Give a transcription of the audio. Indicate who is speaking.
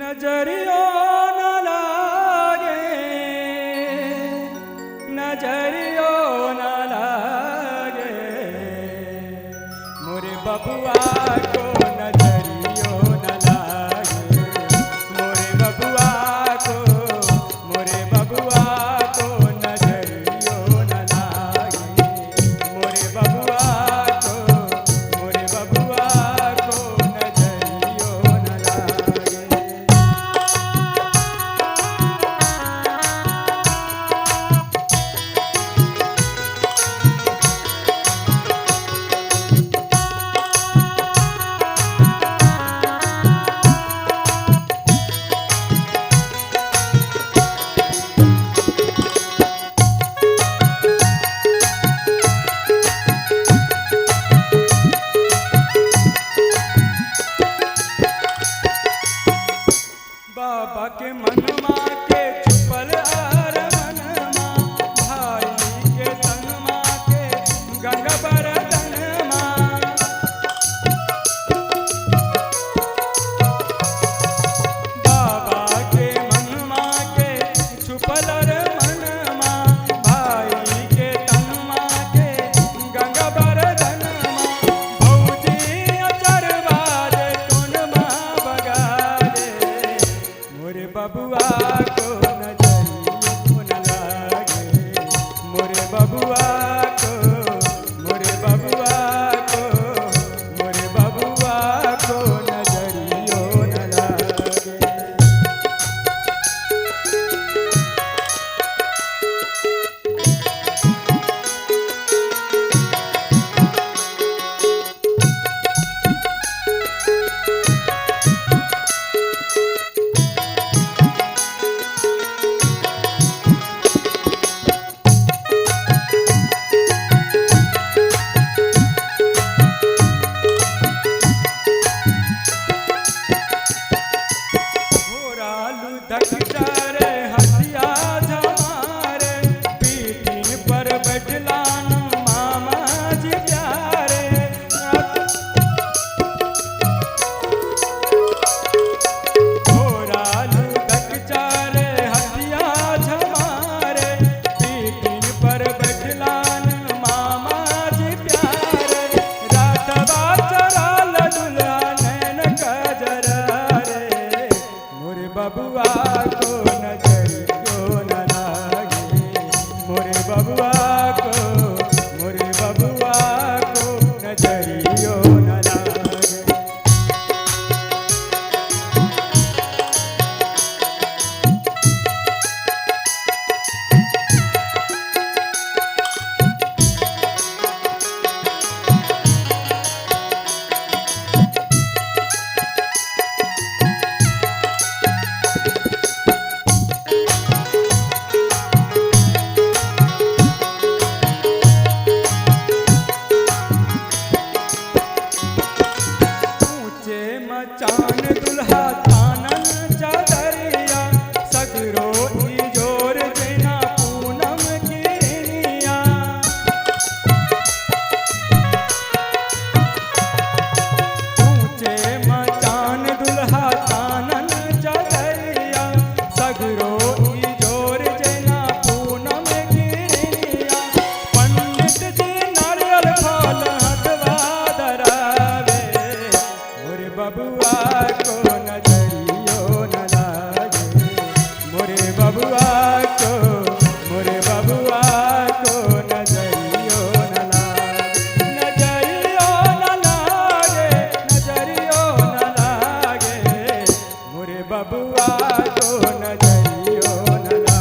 Speaker 1: नजरियो न लागे, नजरियो न लागे, मोरे बबुआ को नजरियो न लागे, मोरे बबुआ को, मोरे बबुआ को नजरियो न लागे, मोरे बबुआ को, मोरे बबुआ को नजरियो न लागे। बाबा के मनमा के छुपल आर मनमा, भाई के तनमा के गंगा बरदनमा। बाबा के मनमा के छुपल आर मनमा, भाई के तनमा के गंगा बरदनमा। भौजी अचरवा रे कोनमा बगारे, मोरे बबुआ को नजरियो न लागे, मोरे बबुआ को, मोरे बबुआ को, मोरे बबुआ को नजरियो न लागे। घोरालू धकचारे हसिया झमारे, पीठिन पर बैठलान मामा जी प्यारे। घोरालू धकचारे हसिया झमारे, पीठिन पर बैठलान मामा जी प्यारे। रातवा चराल दुल्हा नैन कजरा रे, मोरे बबुआ को नजरियो न लागे, मोरे बबुआ को, मोरे बबुआ को नजरियो न लागे। ऊंचे मचान दुल्हा तानन चादरिया, सगरो इजोर जेना पूनम किरनिया। ऊंचे मचान दुल्हा तानन चादरिया, सगरो इजोर जेना पूनम किरनिया। पंडित जी नारियल फल हटवा धरावे, मोरे बबुआ को नजरियो न लागे, मोरे बबुआ को, मोरे बबुआ को नजरियो न लागे। नजरियो न लागे, नजरियो न लागे, मोरे बबुआ को नजरियो न लागे।